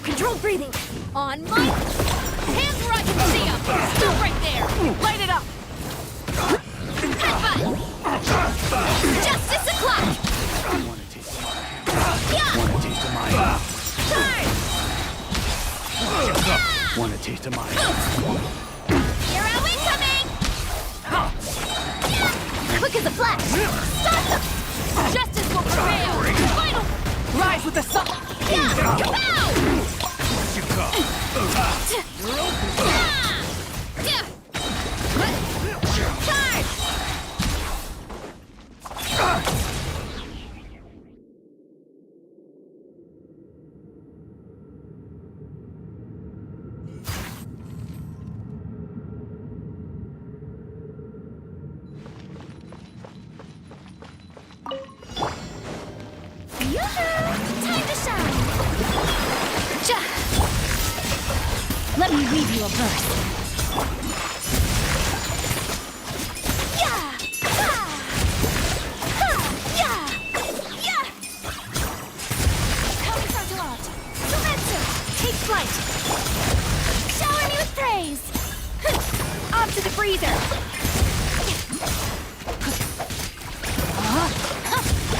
Controlled breathing. On my hands where I can see them. Stop right there. Light it up. Headbutt. Justice o'clock. Want a taste of my hand? Want a taste of my hand? Turn. Want a taste of my hand? You're out incoming. Quick as a flash. Start them. Justice will prevail. Final. Rise with the sun. Yeah. Kapow. Charge! Time to shine! Let me weave you a verse. Yeah! Ha! Ha! Yeah! Yeah! Coming Sargelant! Sumetsu! Take flight! Shower me with praise! Off to the freezer!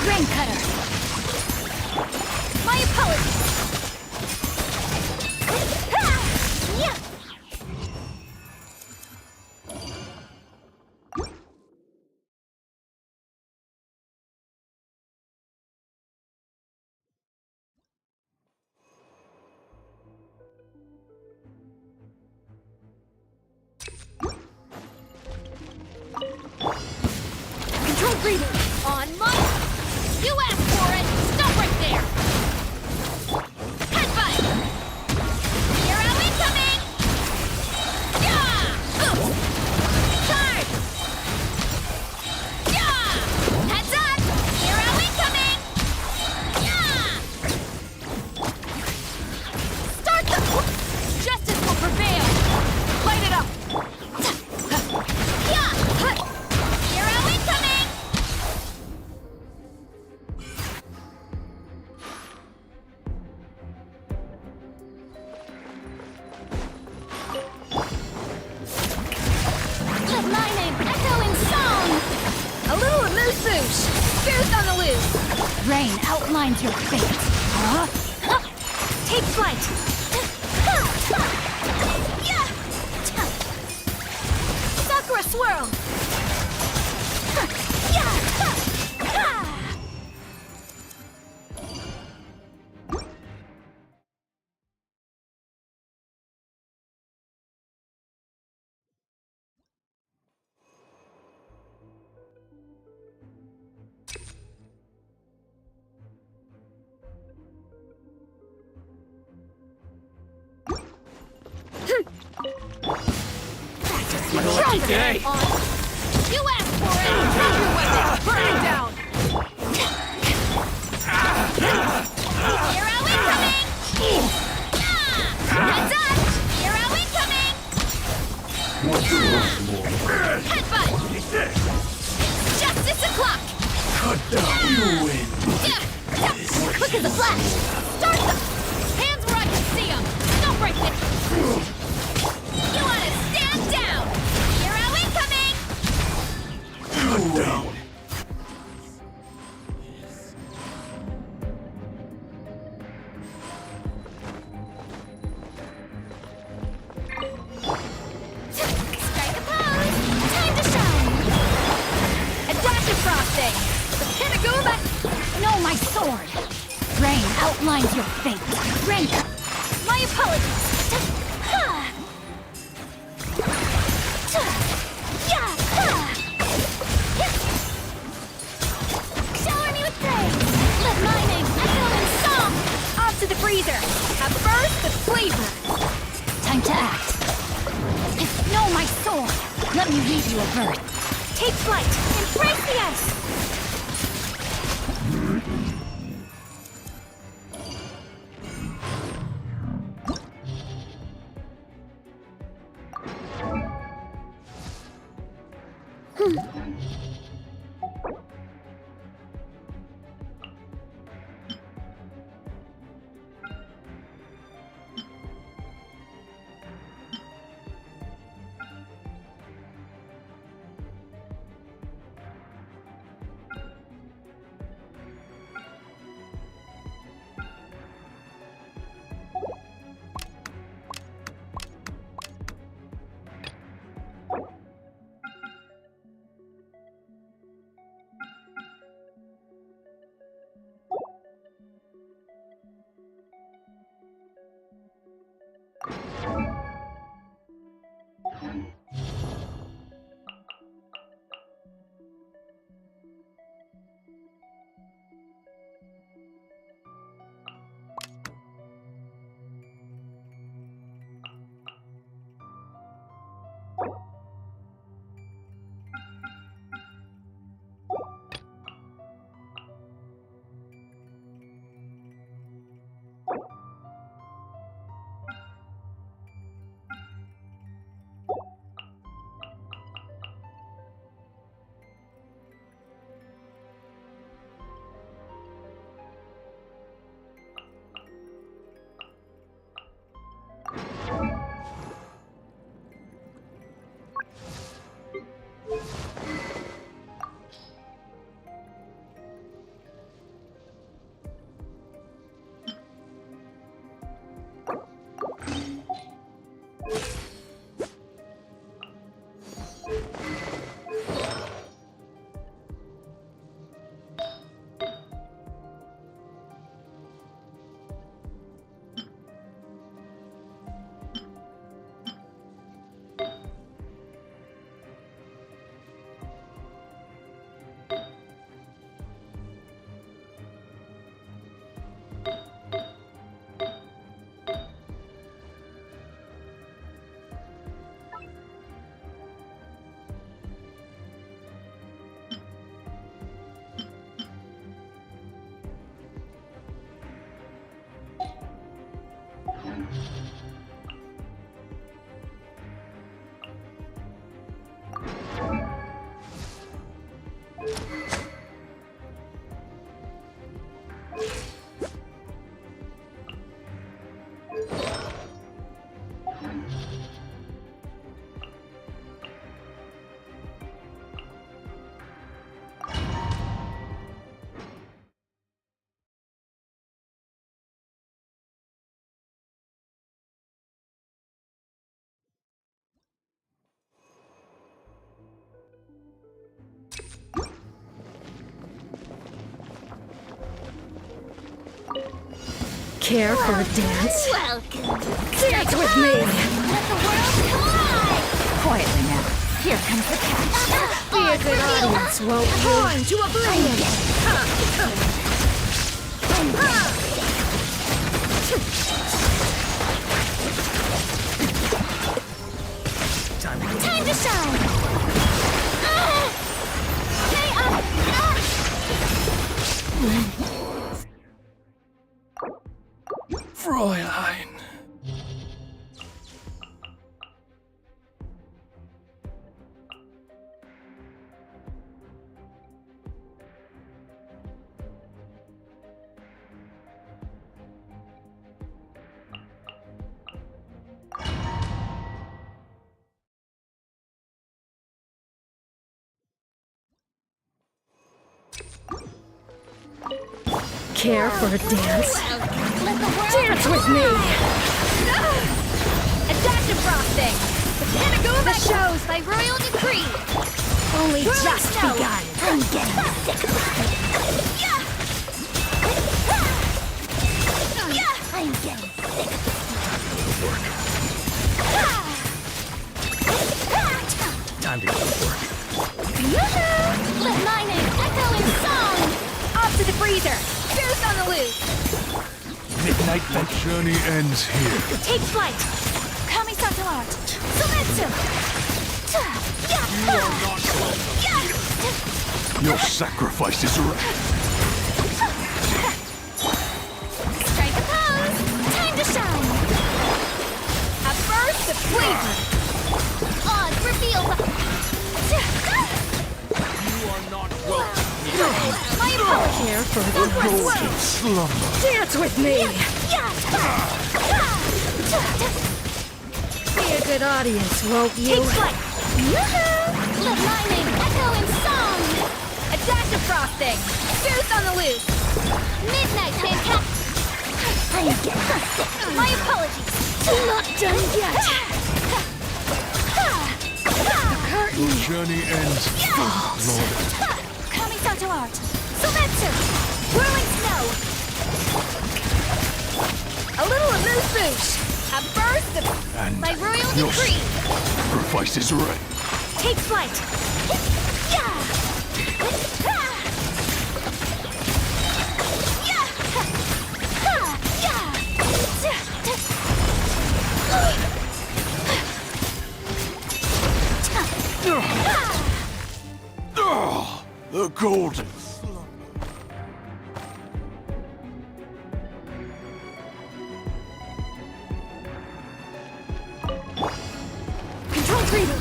Grain cutter! My apologies! Yeah! Controlled breathing! On my... You asked for it! Stop right there! Headbutt! You're out incoming! Yeah! Charge! Yeah! Heads up! You're out incoming! Yeah! Start the... Justice will prevail! Light it up! Yeah! You're out incoming! Let my name echo in song! A little amuse-bouche! Goose on the loose! Rain outlines your fate. Take flight! Sakura swirl! Lucky day! You asked for it! Drop your weapon! Burn it down! You're out incoming! Heads up! You're out incoming! Headbutt! Justice o'clock! Cut down! You win! Quick as a flash! Start them! Hands where I can see them! Stop right there! You wanna stand down! You're out incoming! Cut down! Strike a pose! Time to shine! A dash of frosting! The Pinaguma! No, my sword! Rain outlines your fate! Rain! My apologies! freezer! A burst of flavor! Time to act. No, my sword! Let me leave you a bird. Take flight! Embrace the ice! Care for a dance? Welcome! Dance with me! Let the world collide! Quietly now. Here comes the catch. Be a good audience, won't you? Born to oblivion! Time to shine! Stay up! Fräulein. Care for a dance? Let the world Dance with me! Adaptive frosting! The Pinaguma shows by royal decree! Only just No. begun. I'm getting sick of it! I'm getting sick of Time to go to work. Yoo-hoo! Let my name echo in song! Off to the freezer! Juice on the loose! Ignite The journey ends here. Take flight! Kamisato art! Sumetsu! Your sacrifice is right. Strike a pose! Time to shine! A burst of flavor! Odd reveal! My apologies! Care for the Golden slumber. Dance with me! Be a good audience, won't you? Take flight! Yoo-hoo! Let my name echo in song! A dash of frosting! Goose on the loose! Midnight fantastic! I'm getting sick! My apologies! Not done yet! Your journey ends here, Lord. Kamisato art! Sumetsu! Whirling snow! A little amuse-bouche! A burst of... And by royal your decree! sacrifice is right. Take flight! The golden. Control freedom!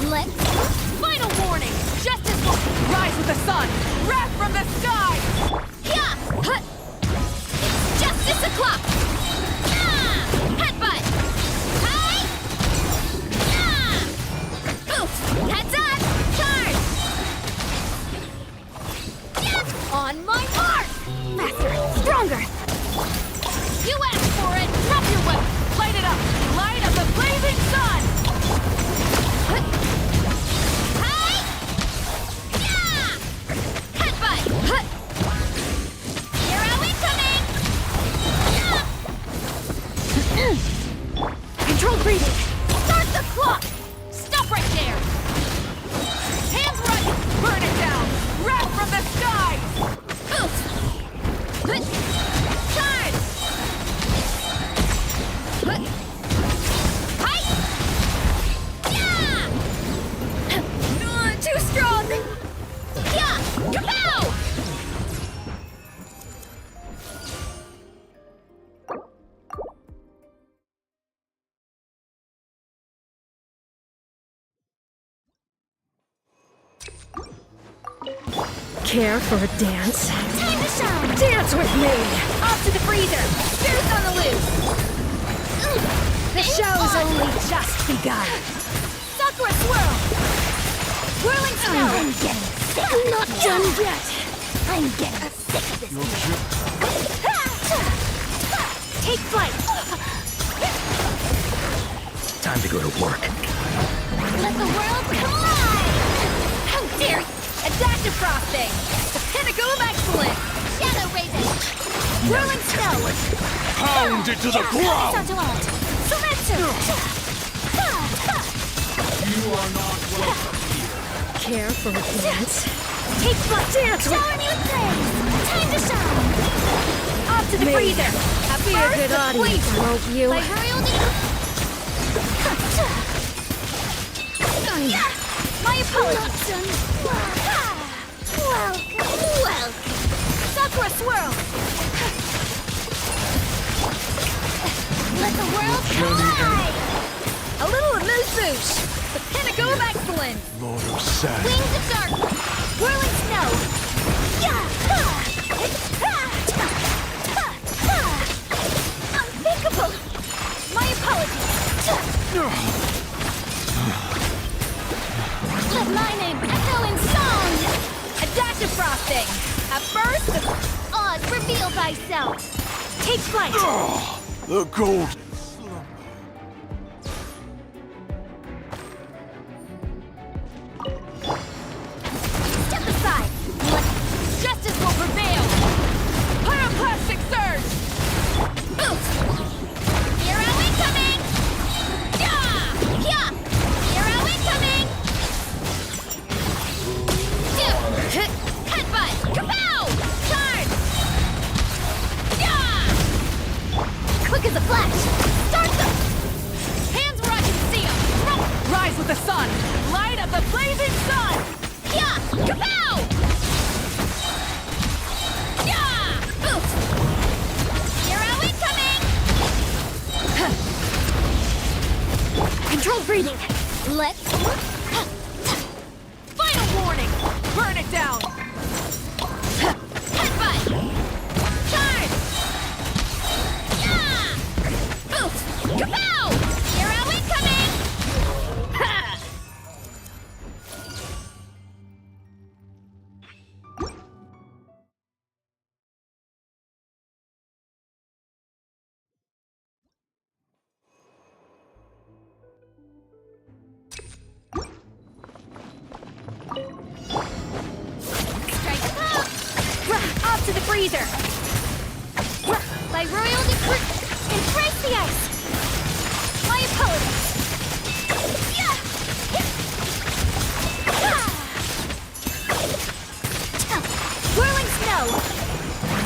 Let's... Final warning! Justice will... Rise with the sun! Wrath from the sky! Yeah! Hut! It's justice o'clock! Yeah! Headbutt! Hi! Yeah! Oof! Heads up! Charge! Yeah! On my mark! Faster! Stronger! You asked for it! Drop your weapon! Light it up! Light of the blazing sun! Hi! Yeah! Headbutt! Hero incoming! Yeah! Control breathing! Start the clock! Stop right there! Hands right! Burn it down! Wrath from the skies! Oof! Charge! Hi! Yeah! Too strong! Yeah! Kapow! Care for a dance? Time to shine! Dance with me! Off to the freezer! Goose on the loose! The show's only just begun. Sakura swirl! Whirling snow! I'm getting sick! I'm not done yet. I'm getting sick of this! Your Take flight! Time to go to work. Let the world come alive! How dare you! A dash of frosting! The pinnacle of excellence! Shadow raising! Whirling snow! Pound it to the ground! Kamisato art! Sumetsu! You are not welcome here. Care for a dance? Take flight! Dance with Shower me with praise! Time to shine! Off to the Me. freezer! A Be a burst good of audience, flavor! won't you? Like royal My apologies! Welcome! Sakura swirl! Let the world collide! A little amuse-bouche! The pinnacle of excellence! Lord of Sad. Wings of darkness! Whirling snow! Unthinkable! My apologies! Let my name echo in song! A dash of frosting! A burst of... Oz, reveal thyself! Take flight! The golden. Step aside! Justice will prevail! Pyroclastic surge! Oof! Hero incoming! Yeah! Yeah! Hero incoming! Headbutt! Kapow! Charge! Yeah! as a flash! Start them! Hands where I can see them! Rise with the sun! Light of the blazing sun! Yeah! Kapow! Yeah! Oof! Hero incoming! Controlled breathing! Let's... Final warning! Burn it down! Headbutt! Charge! Yeah! Oof! Kapow! Hero incoming! Ha! Strike a pose! Off to the freezer! By royal decree, embrace the ice! My apologies! Yeah! Whirling snow!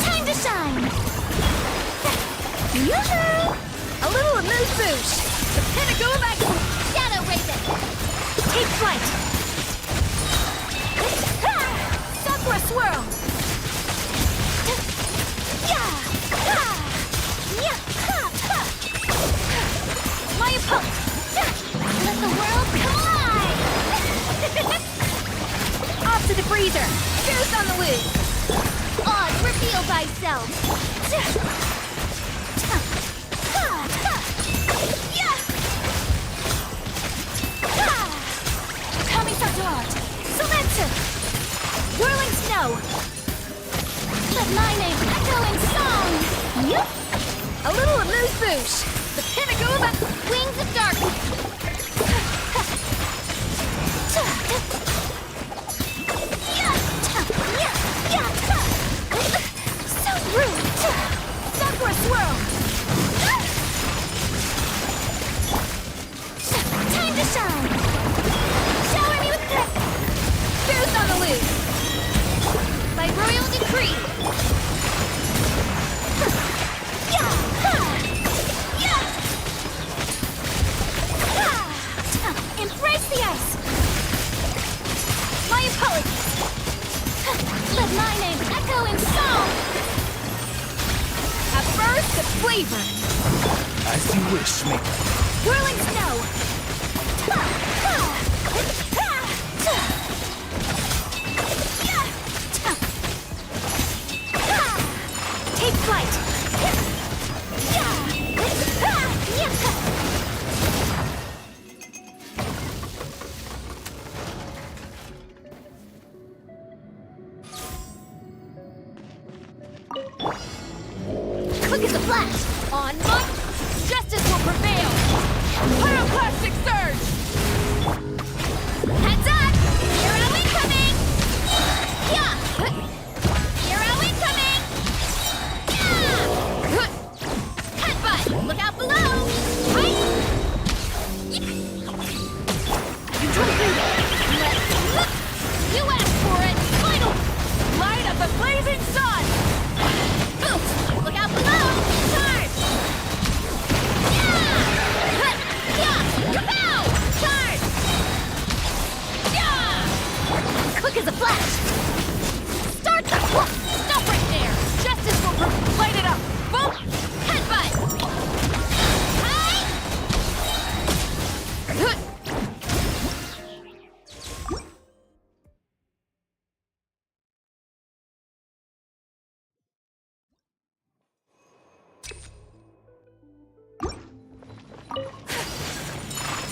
Time to shine! Yoo-hoo! A little amuse-bouche! The pinnacle of excellence! Shadow Raven! Take flight! Sakura swirl! My opponent! Let the world come alive! Off to the freezer! Goose on the loose! Oz, reveal thyself! Coming to art! Selensu! Whirling snow! Let my name echo in song! Yup! A little amuse-bouche! The pinnacle of wings of darkness! So rude! Sakura swirl! Time to shine! Shower me with Goose on the loose! By royal decree! Embrace the ice! My apologies! Let my name echo in song! A burst of flavor! As you wish, maker. Whirling snow! Take flight! Quick as a flash! On mark! Justice will prevail! Pyroclastic surge! Heads up! Hero incoming! Yeah! Hero incoming! Yeah! Headbutt! Look out below! Right? Control breathing! Let's look! You asked for it! Final! Light of the blazing sun! Oof! Look out below! Charge! Yeah! Yeah! Kapow! Charge! Yeah! Quick as a flash! Start the... Stop right there! Justice will light it up! Boom! Headbutt! Hi!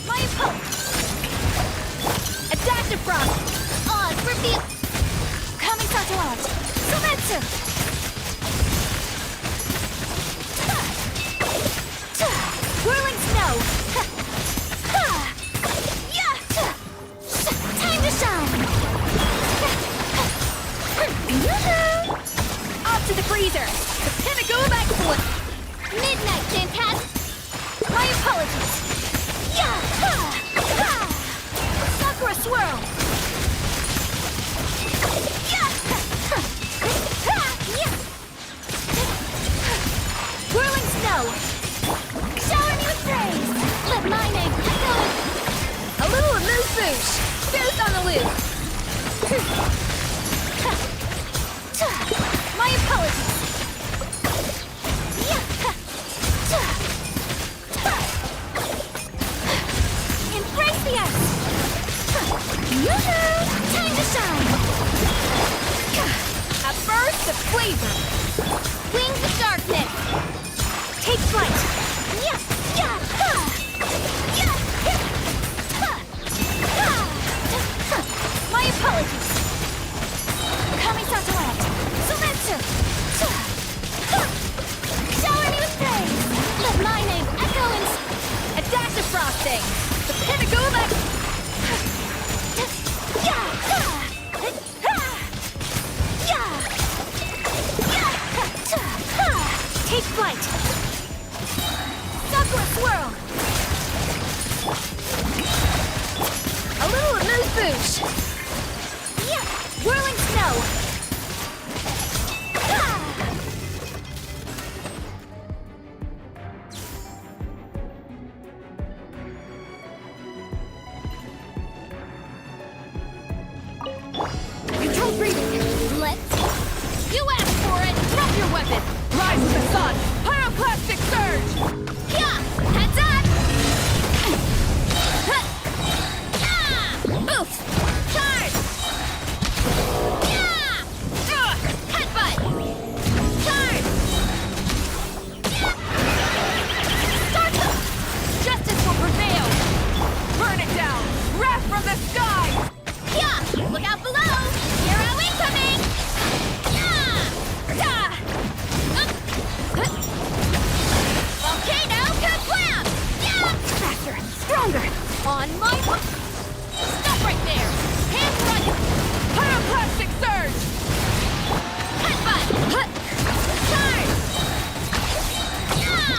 My opponent! Adaptive Frost! Oz, reveal! Coming to art! Selensu! Whirling snow! Time to shine! Off to the freezer! The pinnacle of excellence! Midnight, fantastic! My apologies! Sakura swirl! Whirling snow! flavor! Wings of darkness! Take flight! Yeah! Yeah! Ha! Yeah! Ha! Ha! Ha! My apologies! Kami-sato land! Sumetsu! Shower me with praise! Let my name echo in... A dash of frosting! The Pinaguma... Yeah! Ha! Ha! Yeah! Yeah! Ha! Take flight! Sakura swirl! A little amuse-bouche! Yeah! Whirling snow! Ah! Control breathing! Let's... You asked for it! Drop your weapon! Rise with the sun! Pyroclastic surge! Yeah! Heads up! Oof! Charge! Yeah! Headbutt! Charge! Yeah! Start them! Justice will prevail! Burn it down! Wrath from the sky! Yeah! Look out below! Hero incoming! Yeah! Yeah! Volcano kablam! Yeah! Faster! Stronger! On my... Stop right there! Hands running! Pyroclastic surge! Headbutt! Charge! Yeah!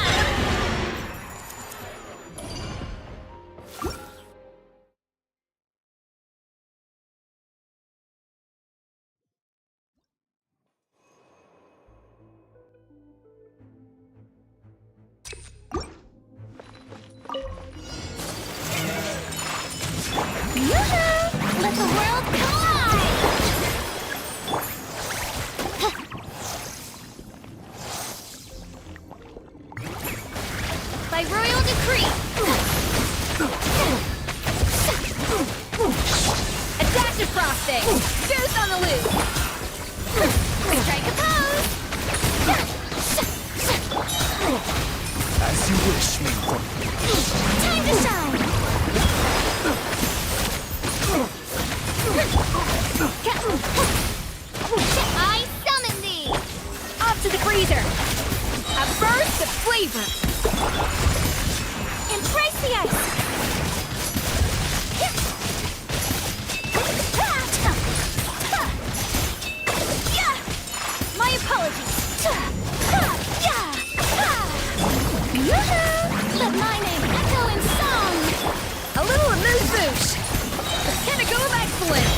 Yoo-hoo! Let the world collide! By royal decree! A dash of frosting! Goose on the loose! Strike a pose! As you wish, Minko. Time to shine! I summon thee! Off to the freezer! A burst of flavor! Embrace the ice! My apologies! Yoo-hoo! Let my name echo in song! A little amuse-bouche! The pinnacle of excellence!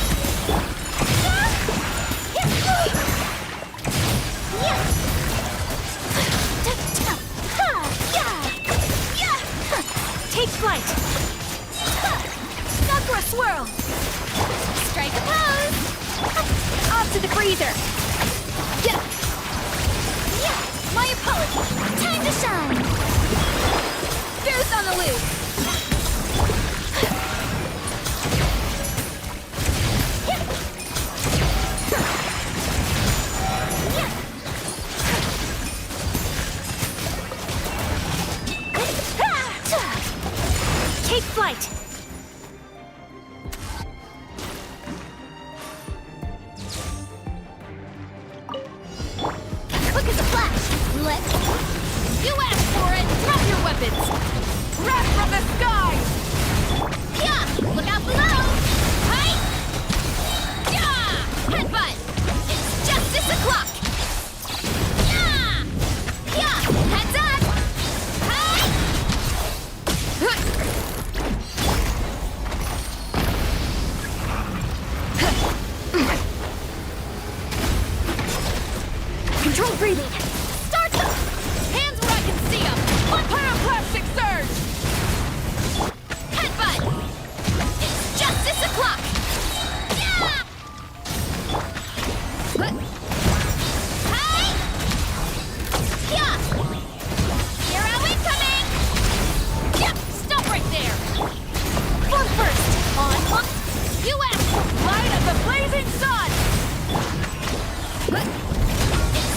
Take flight! Sakura swirl! Strike a pose! Off to the freezer! My apologies! Time to shine! Goose on the loose! Take flight! Quick as a flash! Let's... You asked for it! Drop your weapons! Wrath from the sky! Yeah! Look out below! Hi! Yeah! Headbutt! It's justice o'clock! Yeah! Yeah! Heads up! Hi! Control breathing! Start them! Hands where I can see them! One pyroclastic surge! Headbutt! It's justice o'clock! Yeah! Hi! Yeah! Hero incoming! Yep! Stop right there! Form first! On one! You asked! Light of the blazing sun! It's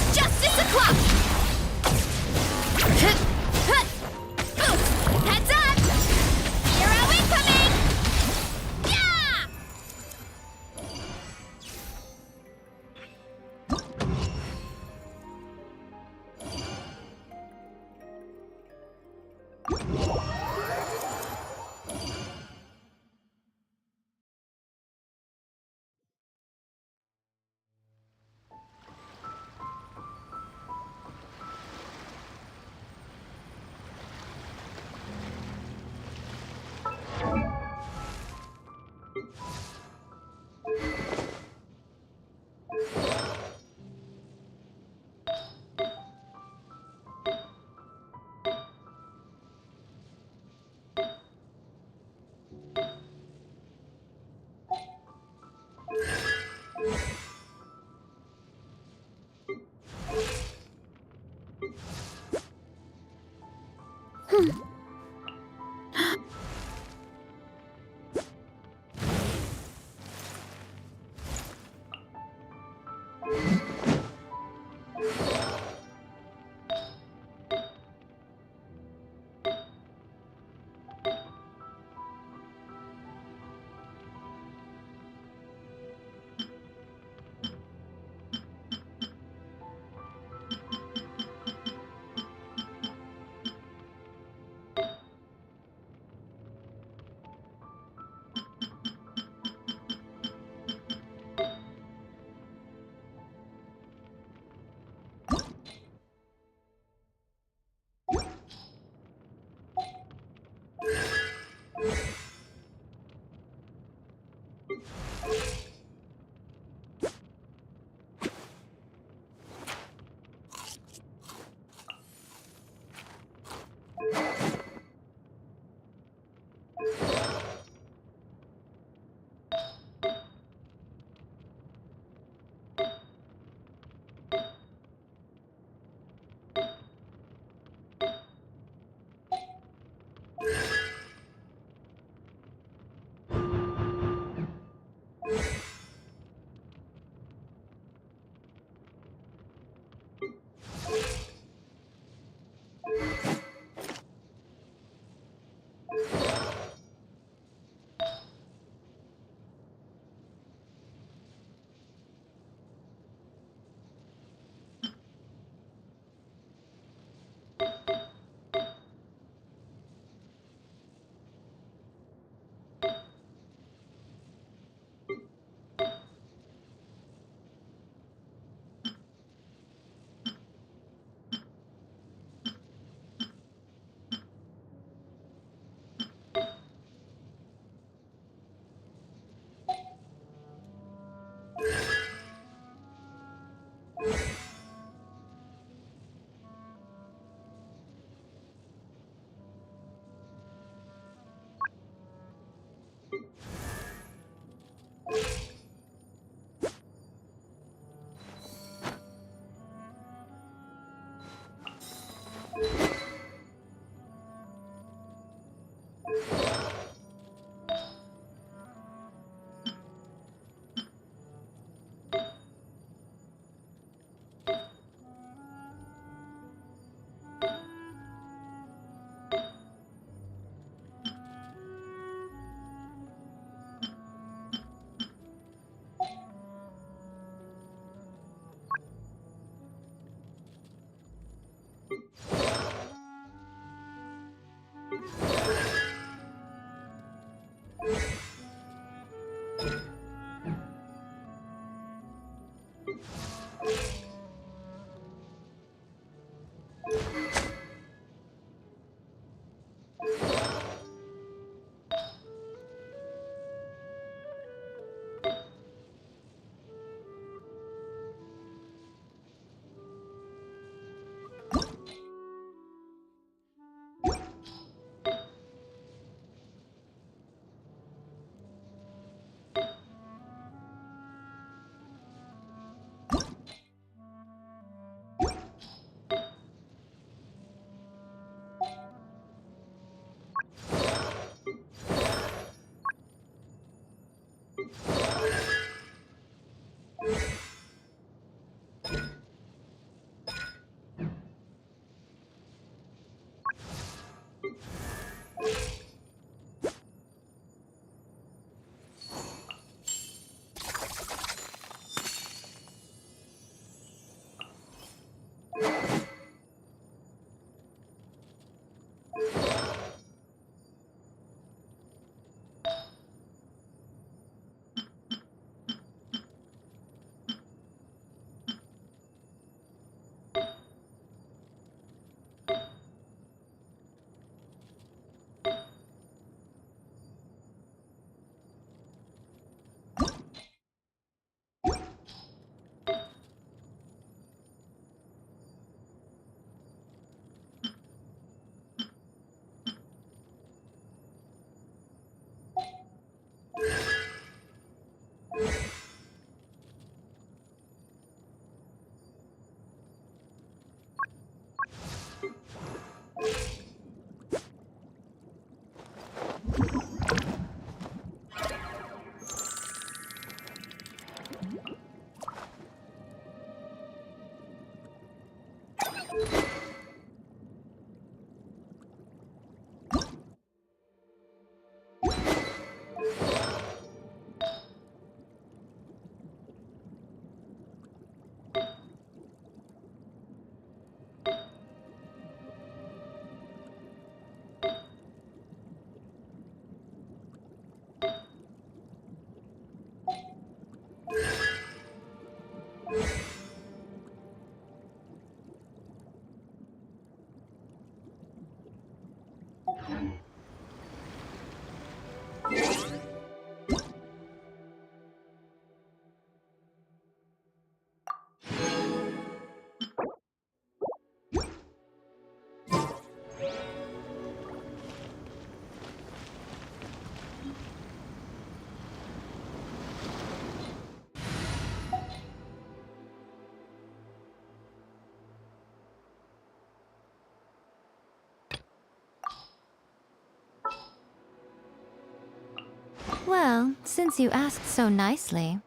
Well, since you asked so nicely.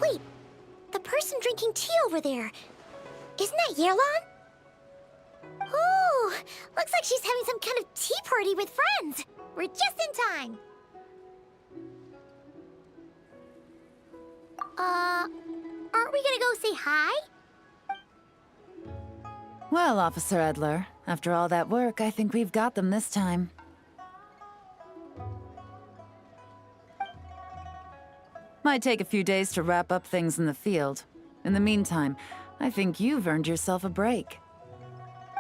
Wait, the person drinking tea over there. Isn't that Yelan? Oh, looks like she's having some kind of tea party with friends. We're just in time. Aren't we gonna go say hi? Well, Officer Edler, after all that work, I think we've got them this time. Might take a few days to wrap up things in the field. In the meantime, I think you've earned yourself a break.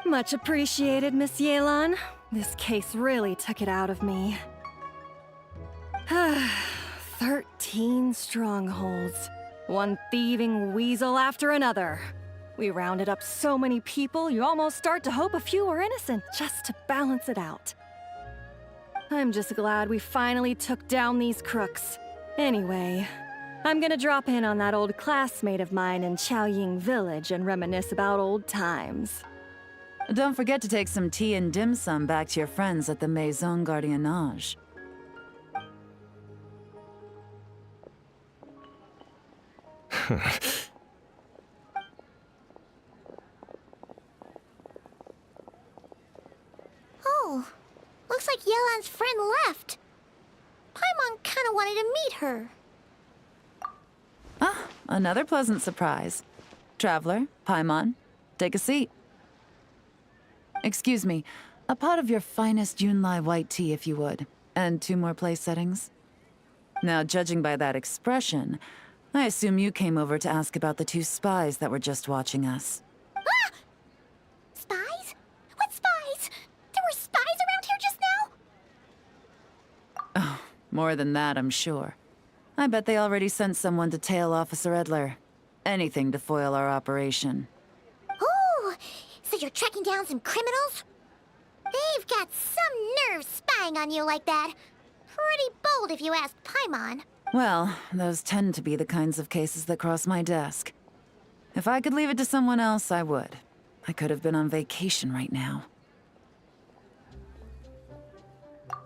Much appreciated, Miss Yelan. This case really took it out of me. 13 strongholds. One thieving weasel after another. We rounded up so many people, you almost start to hope a few were innocent, just to balance it out. I'm just glad we finally took down these crooks. Anyway, I'm gonna drop in on that old classmate of mine in Chaoying Village and reminisce about old times. Don't forget to take some tea and dim sum back to your friends at the Maison Gardiennage. Oh, looks like Yelan's friend left. Paimon kinda wanted to meet her. Ah, another pleasant surprise. Traveler, Paimon, take a seat. Excuse me, a pot of your finest Yunlai white tea if you would, and 2 more place settings. Now, judging by that expression, I assume you came over to ask about the 2 spies that were just watching us. Ah! Spies? What spies? There were spies around here just now? Oh, more than that, I'm sure. I bet they already sent someone to tail Officer Edler. Anything to foil our operation. Oh, so you're tracking down some criminals? They've got some nerve spying on you like that. Pretty bold if you ask Paimon. Well, those tend to be the kinds of cases that cross my desk. If I could leave it to someone else, I would. I could have been on vacation right now.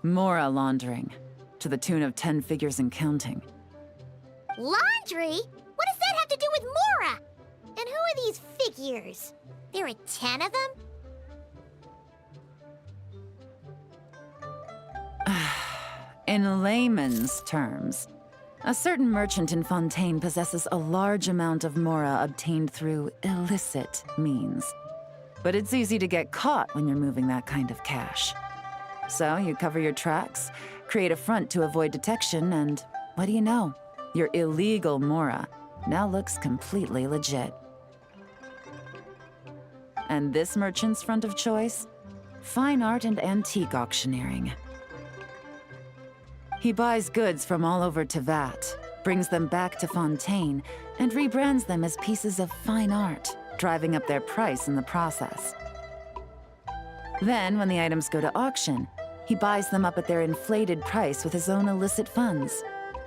Mora laundering, to the tune of 10 figures and counting. Laundry? What does that have to do with Mora? And who are these figures? There are 10 of them? In layman's terms, a certain merchant in Fontaine possesses a large amount of Mora obtained through illicit means. But it's easy to get caught when you're moving that kind of cash. So you cover your tracks, create a front to avoid detection, and what do you know? Your illegal Mora now looks completely legit. And this merchant's front of choice? Fine art and antique auctioneering. He buys goods from all over Tevat, brings them back to Fontaine, and rebrands them as pieces of fine art, driving up their price in the process. Then, when the items go to auction, he buys them up at their inflated price with his own illicit funds.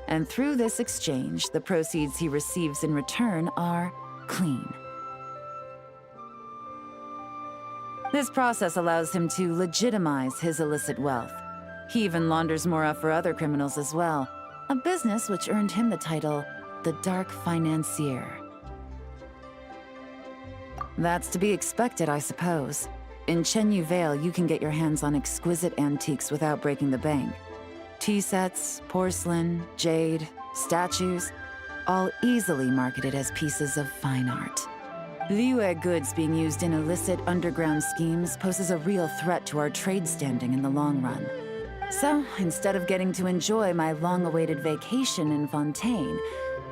And through this exchange, the proceeds he receives in return are clean. This process allows him to legitimize his illicit wealth. He even launders Mora for other criminals as well, a business which earned him the title, the Dark Financier. That's to be expected, I suppose. In Chenyu Vale, you can get your hands on exquisite antiques without breaking the bank. Tea sets, porcelain, jade, statues, all easily marketed as pieces of fine art. Liyue goods being used in illicit underground schemes poses a real threat to our trade standing in the long run. So, instead of getting to enjoy my long-awaited vacation in Fontaine,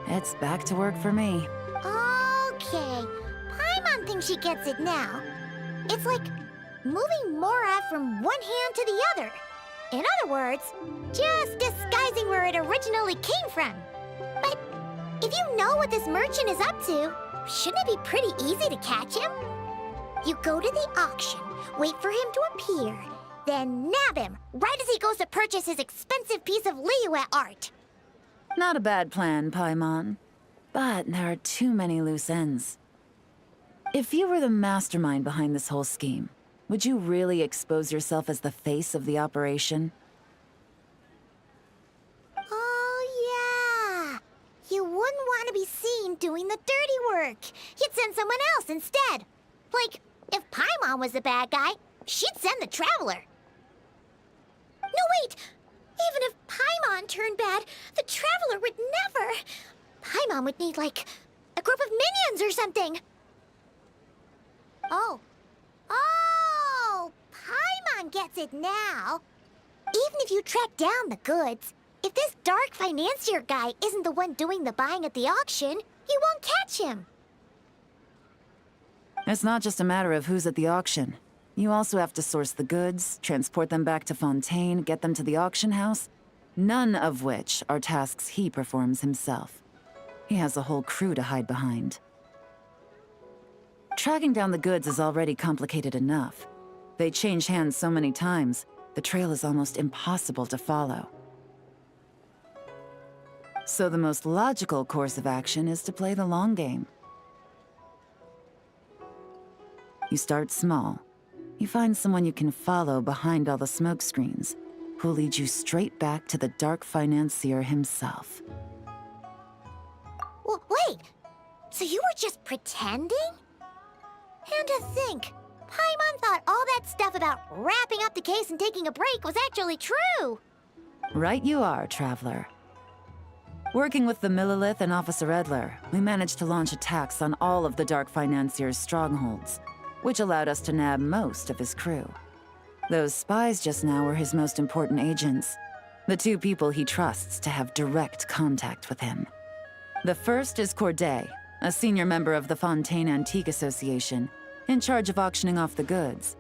it's back to work for me. Okay, Paimon thinks she gets it now. It's like moving Mora from one hand to the other. In other words, just disguising where it originally came from. But if you know what this merchant is up to, shouldn't it be pretty easy to catch him? You go to the auction, wait for him to appear, then nab him right as he goes to purchase his expensive piece of Liyue art. Not a bad plan, Paimon. But there are too many loose ends. If you were the mastermind behind this whole scheme, would you really expose yourself as the face of the operation? Oh, yeah. You wouldn't want to be seen doing the dirty work. You'd send someone else instead. Like, if Paimon was the bad guy, she'd send the Traveler. No, wait! Even if Paimon turned bad, the Traveler would never. Paimon would need, like, a group of minions or something. Oh. Oh! Paimon gets it now. Even if you track down the goods, if this dark financier guy isn't the one doing the buying at the auction, you won't catch him. It's not just a matter of who's at the auction. You also have to source the goods, transport them back to Fontaine, get them to the auction house, none of which are tasks he performs himself. He has a whole crew to hide behind. Tracking down the goods is already complicated enough. They change hands so many times, the trail is almost impossible to follow. So the most logical course of action is to play the long game. You start small. You find someone you can follow behind all the smoke screens, who'll lead you straight back to the dark financier himself. Wait, so you were just pretending? And to think, Paimon thought all that stuff about wrapping up the case and taking a break was actually true. Right you are, Traveler. Working with the Millilith and Officer Edler, we managed to launch attacks on all of the Dark Financier's strongholds, which allowed us to nab most of his crew. Those spies just now were his most important agents, the two people he trusts to have direct contact with him. The first is Corday, a senior member of the Fontaine Antique Association, in charge of auctioning off the goods.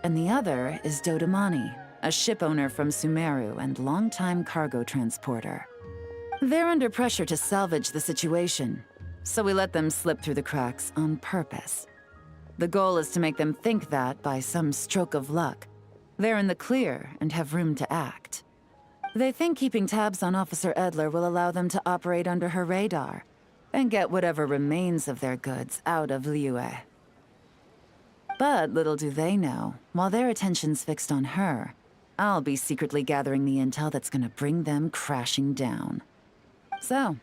And the other is Dodamani, a ship owner from Sumeru and longtime cargo transporter. They're under pressure to salvage the situation, so we let them slip through the cracks on purpose. The goal is to make them think that, by some stroke of luck, they're in the clear and have room to act. They think keeping tabs on Officer Edler will allow them to operate under her radar and get whatever remains of their goods out of Liyue. But little do they know, while their attention's fixed on her, I'll be secretly gathering the intel that's gonna bring them crashing down. So,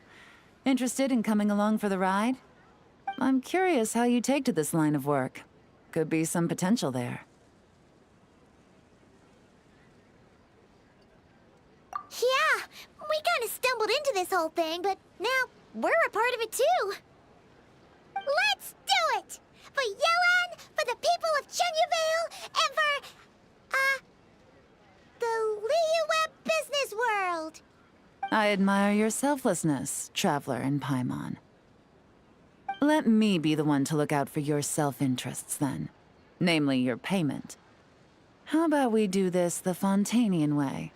interested in coming along for the ride? I'm curious how you take to this line of work. Could be some potential there. Yeah, we kind of stumbled into this whole thing, but now we're a part of it too. Let's do it! For Yelan, for the people of Chenyavale, and for, the Liyue business world. I admire your selflessness, Traveler and Paimon. Let me be the one to look out for your self-interests then. Namely, your payment. How about we do this the Fontainian way?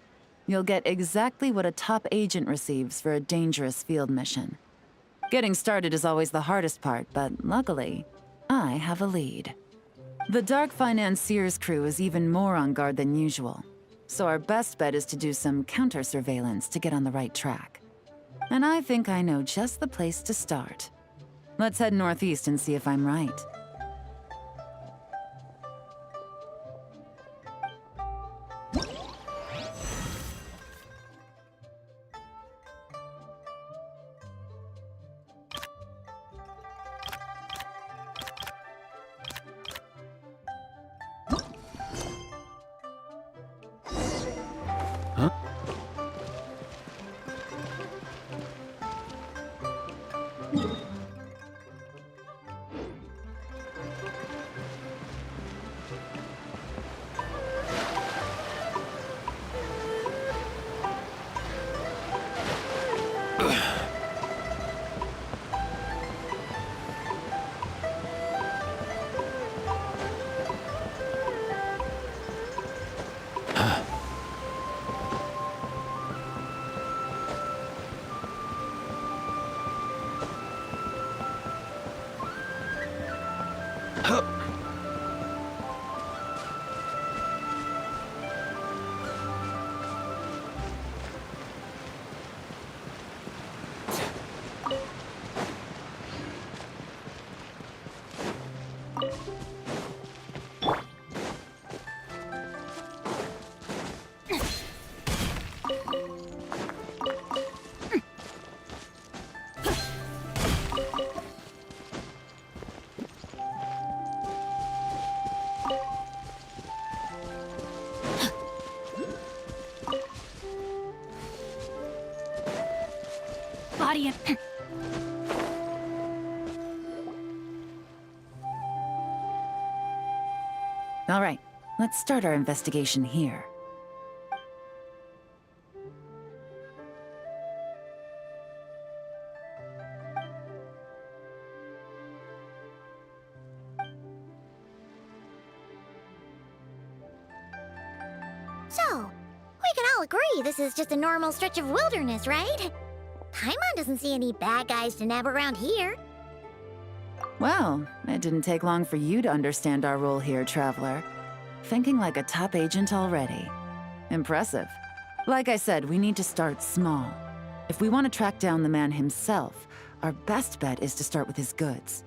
You'll get exactly what a top agent receives for a dangerous field mission. Getting started is always the hardest part, but luckily, I have a lead. The Dark Financier's crew is even more on guard than usual, so our best bet is to do some counter-surveillance to get on the right track. And I think I know just the place to start. Let's head northeast and see if I'm right. body and... All right, let's start our investigation here. So, we can all agree this is just a normal stretch of wilderness, right? Paimon doesn't see any bad guys to nab around here. Well, it didn't take long for you to understand our role here, Traveler. Thinking like a top agent already. Impressive. Like I said, we need to start small. If we want to track down the man himself, our best bet is to start with his goods.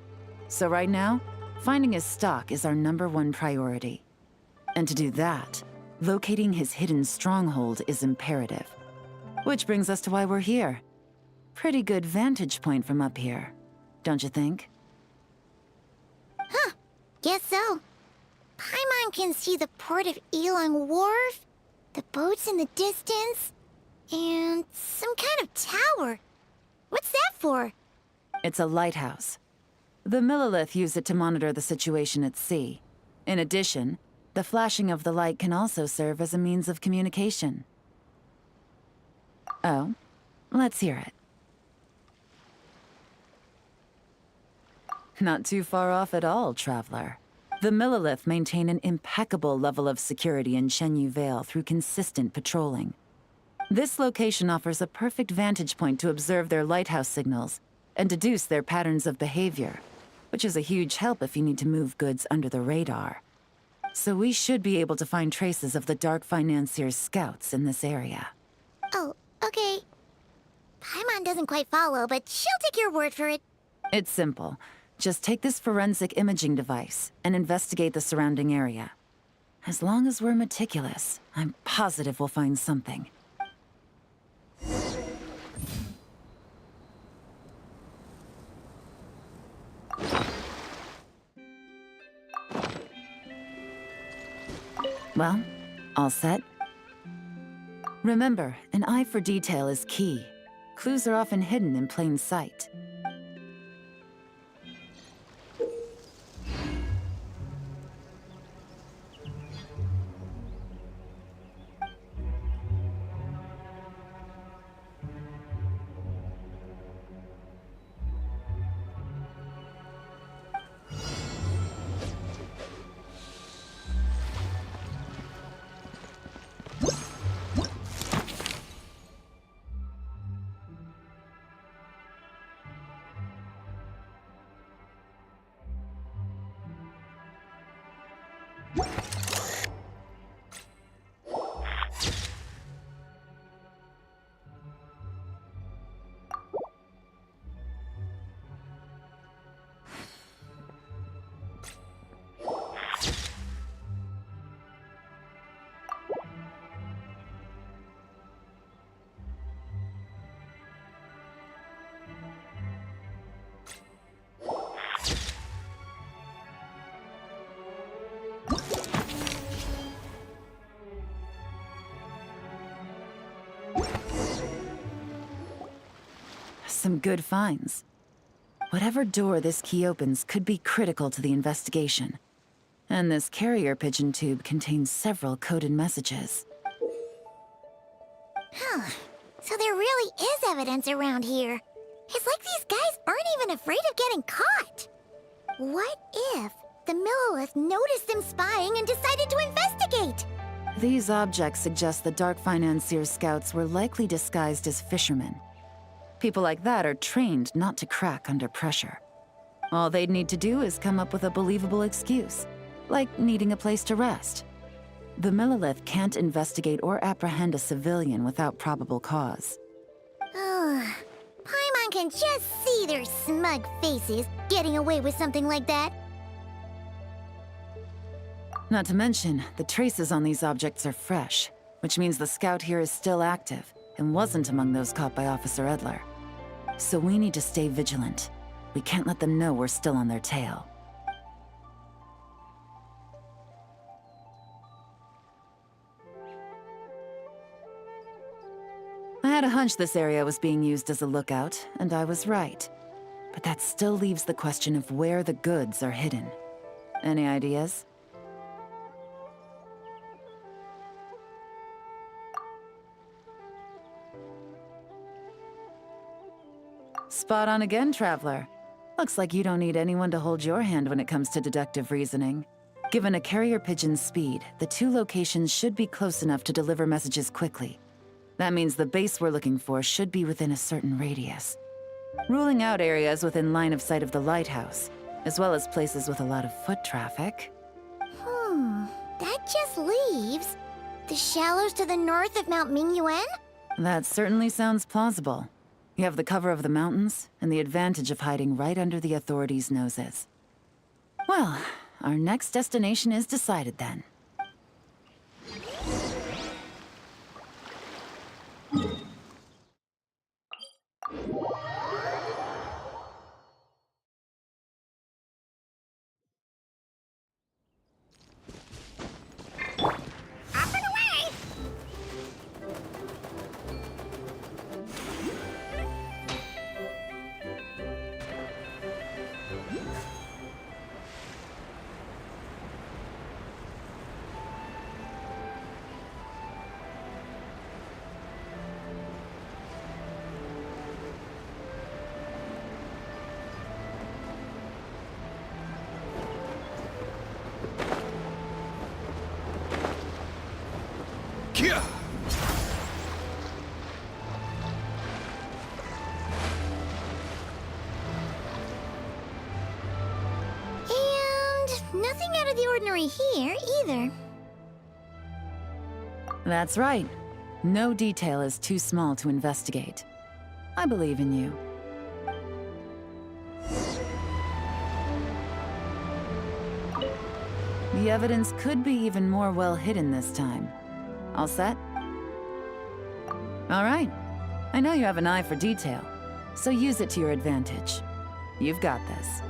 So right now, finding his stock is our #1 priority. And to do that, locating his hidden stronghold is imperative. Which brings us to why we're here. Pretty good vantage point from up here, don't you think? Guess so. Paimon can see the port of Yelan Wharf, the boats in the distance, and some kind of tower. What's that for? It's a lighthouse. The Millilith use it to monitor the situation at sea. In addition, the flashing of the light can also serve as a means of communication. Oh, let's hear it. Not too far off at all, Traveler. The Millilith maintain an impeccable level of security in Shenyu Vale through consistent patrolling. This location offers a perfect vantage point to observe their lighthouse signals and deduce their patterns of behavior, which is a huge help if you need to move goods under the radar. So we should be able to find traces of the Dark Financier's scouts in this area. Oh, okay. Paimon doesn't quite follow, but she'll take your word for it. It's simple. Just take this forensic imaging device and investigate the surrounding area. As long as we're meticulous, I'm positive we'll find something. Well, all set? Remember, an eye for detail is key. Clues are often hidden in plain sight. Some good finds. Whatever door this key opens could be critical to the investigation. And this carrier pigeon tube contains several coded messages. Huh. So there really is evidence around here. It's like these guys aren't even afraid of getting caught. What if the Millilith noticed them spying and decided to investigate? These objects suggest the Dark Financier's scouts were likely disguised as fishermen. People like that are trained not to crack under pressure. All they'd need to do is come up with a believable excuse, like needing a place to rest. The Millilith can't investigate or apprehend a civilian without probable cause. Ugh. Paimon can just see their smug faces getting away with something like that. Not to mention, the traces on these objects are fresh, which means the scout here is still active and wasn't among those caught by Officer Edler. So we need to stay vigilant. We can't let them know we're still on their tail. had a hunch this area was being used as a lookout, and I was right. But that still leaves the question of where the goods are hidden. Any ideas? Spot on again, Traveler. Looks like you don't need anyone to hold your hand when it comes to deductive reasoning. Given a carrier pigeon's speed, the two locations should be close enough to deliver messages quickly. That means the base we're looking for should be within a certain radius. Ruling out areas within line of sight of the lighthouse, as well as places with a lot of foot traffic. That just leaves the shallows to the north of Mount Mingyuan? That certainly sounds plausible. You have the cover of the mountains, and the advantage of hiding right under the authorities' noses. Well, our next destination is decided then. Up and away! Kia! And nothing out of the ordinary here, either. That's right. No detail is too small to investigate. I believe in you. The evidence could be even more well hidden this time. All set? All right. I know you have an eye for detail, so use it to your advantage. You've got this.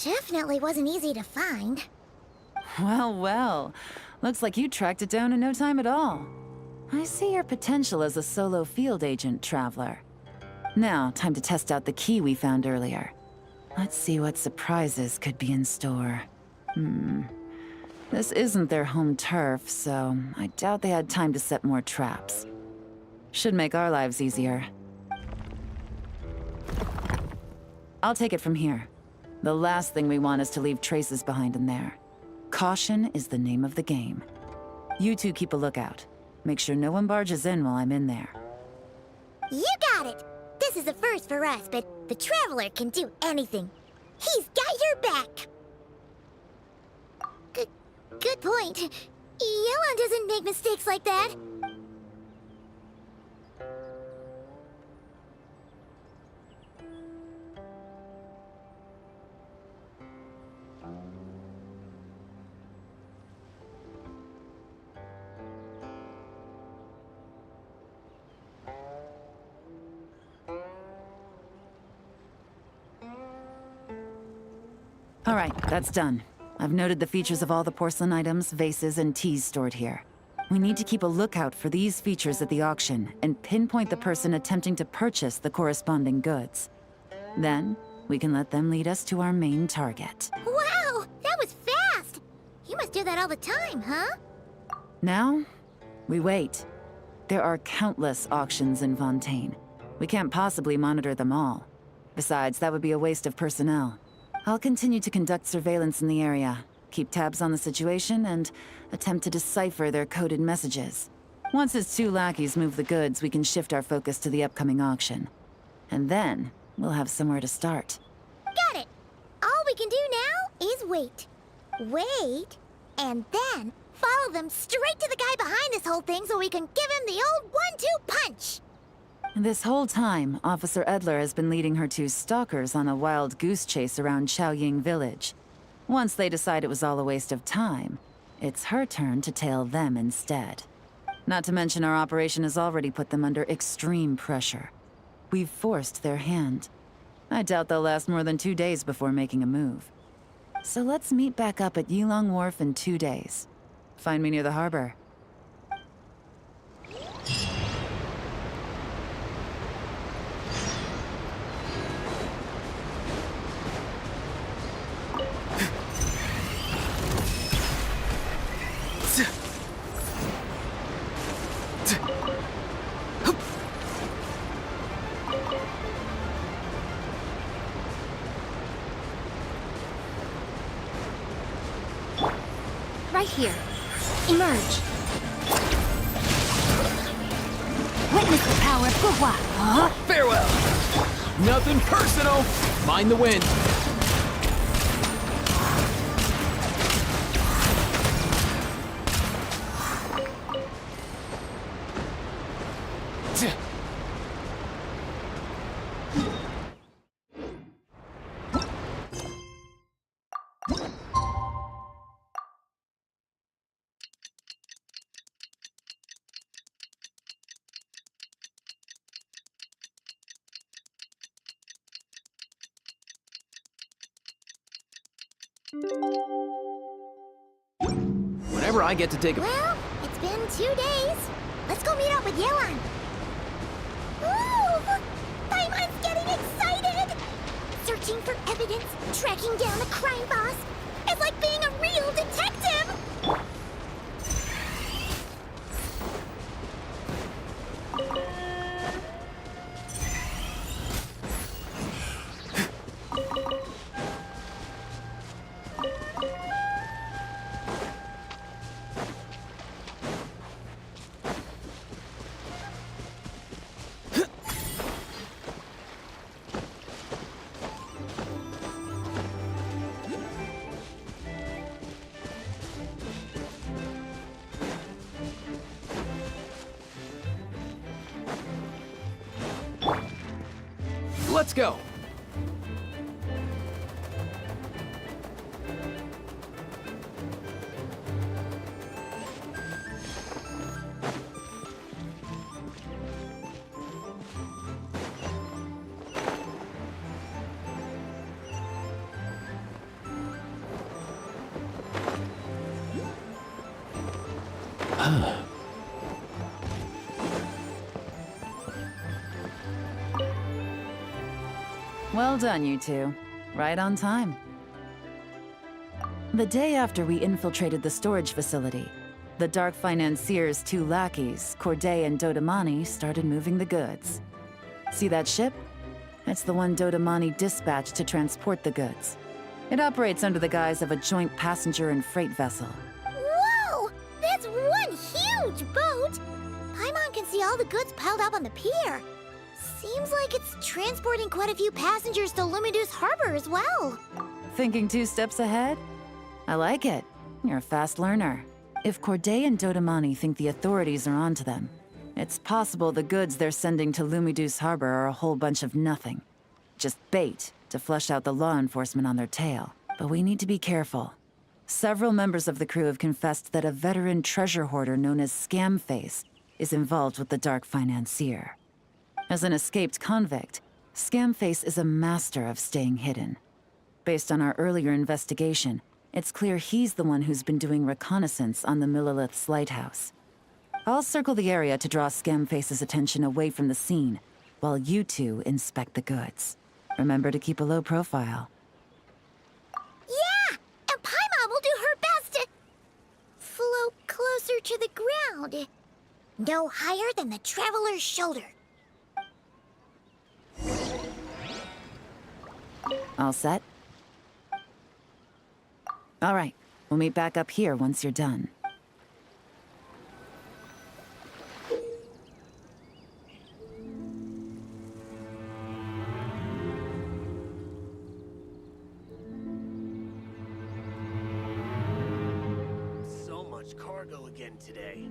Definitely wasn't easy to find. Well, well. Looks like you tracked it down in no time at all. I see your potential as a solo field agent, Traveler. Now, time to test out the key we found earlier. Let's see what surprises could be in store. This isn't their home turf, so I doubt they had time to set more traps. Should make our lives easier. I'll take it from here. The last thing we want is to leave traces behind in there. Caution is the name of the game. You two keep a lookout. Make sure no one barges in while I'm in there. You got it! This is a first for us, but the Traveler can do anything. He's got your back! Good point. Yelan doesn't make mistakes like that. All right, that's done. I've noted the features of all the porcelain items, vases, and teas stored here. We need to keep a lookout for these features at the auction and pinpoint the person attempting to purchase the corresponding goods. Then, we can let them lead us to our main target. Wow, that was fast! You must do that all the time, huh? Now, we wait. There are countless auctions in Fontaine. We can't possibly monitor them all. Besides, that would be a waste of personnel. I'll continue to conduct surveillance in the area, keep tabs on the situation, and attempt to decipher their coded messages. Once his two lackeys move the goods, we can shift our focus to the upcoming auction. And then, we'll have somewhere to start. Got it! All we can do now is wait. Wait, and then follow them straight to the guy behind this whole thing so we can give him the old 1-2 punch! This whole time, Officer Edler has been leading her two stalkers on a wild goose chase around Chaoying Village. Once they decide it was all a waste of time, it's her turn to tail them instead. Not to mention our operation has already put them under extreme pressure. We've forced their hand. I doubt they'll last more than 2 days before making a move. So let's meet back up at Yelan Wharf in 2 days. Find me near the harbor. Right here. Emerge. Witness the power of Gugwa. Huh? Farewell! Nothing personal! Mind the wind! Whenever I get to take a... Well, it's been 2 days. Let's go meet up with Yelan. Ooh! Paimon's getting excited! Searching for evidence, tracking down a crime boss. It's like being a real detective! Let's go! Well done, you two. Right on time. The day after we infiltrated the storage facility, the Dark Financier's two lackeys, Corday and Dodamani, started moving the goods. See that ship? It's the one Dodamani dispatched to transport the goods. It operates under the guise of a joint passenger and freight vessel. Whoa! That's one huge boat! Paimon can see all the goods piled up on the pier. Seems like it's transporting quite a few passengers to Lumidus Harbor as well. Thinking 2 steps ahead? I like it. You're a fast learner. If Corday and Dodamani think the authorities are onto them, it's possible the goods they're sending to Lumidus Harbor are a whole bunch of nothing. Just bait to flush out the law enforcement on their tail. But we need to be careful. Several members of the crew have confessed that a veteran treasure hoarder known as Scamface is involved with the Dark Financier. As an escaped convict, Scamface is a master of staying hidden. Based on our earlier investigation, it's clear he's the one who's been doing reconnaissance on the Millilith's lighthouse. I'll circle the area to draw Scamface's attention away from the scene, while you two inspect the goods. Remember to keep a low profile. Yeah! And Paimon will do her best to float closer to the ground. No higher than the traveler's shoulder. All set? All right, we'll meet back up here once you're done. So much cargo again today.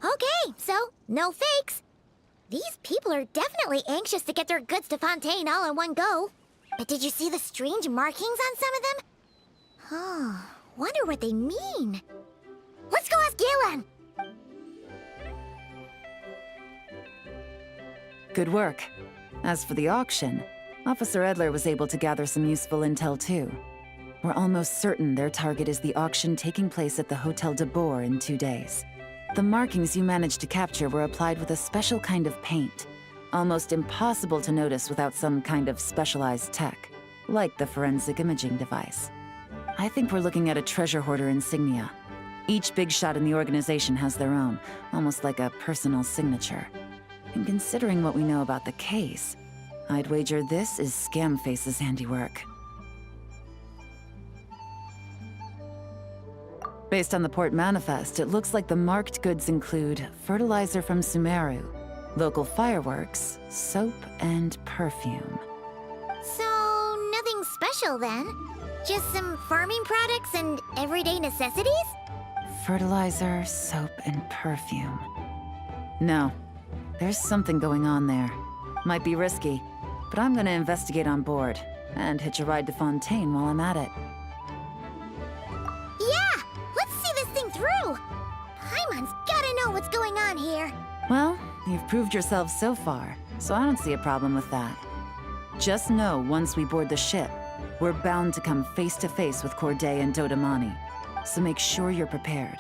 Okay, so no fakes. These people are definitely anxious to get their goods to Fontaine all in one go. But did you see the strange markings on some of them? Oh, wonder what they mean. Let's go ask Yelan! Good work. As for the auction, Officer Edler was able to gather some useful intel too. We're almost certain their target is the auction taking place at the Hotel de Boer in 2 days. The markings you managed to capture were applied with a special kind of paint, almost impossible to notice without some kind of specialized tech, like the forensic imaging device. I think we're looking at a treasure hoarder insignia. Each big shot in the organization has their own, almost like a personal signature. And considering what we know about the case, I'd wager this is Scamface's handiwork. Based on the port manifest, it looks like the marked goods include fertilizer from Sumeru, local fireworks, soap, and perfume. So, nothing special then? Just some farming products and everyday necessities? Fertilizer, soap, and perfume. No, there's something going on there. Might be risky, but I'm gonna investigate on board and hitch a ride to Fontaine while I'm at it. Yeah! Let's see this thing through! Paimon's gotta know what's going on here. Well, you've proved yourself so far, so I don't see a problem with that. Just know once we board the ship, we're bound to come face to face with Corday and Dodamani, so make sure you're prepared.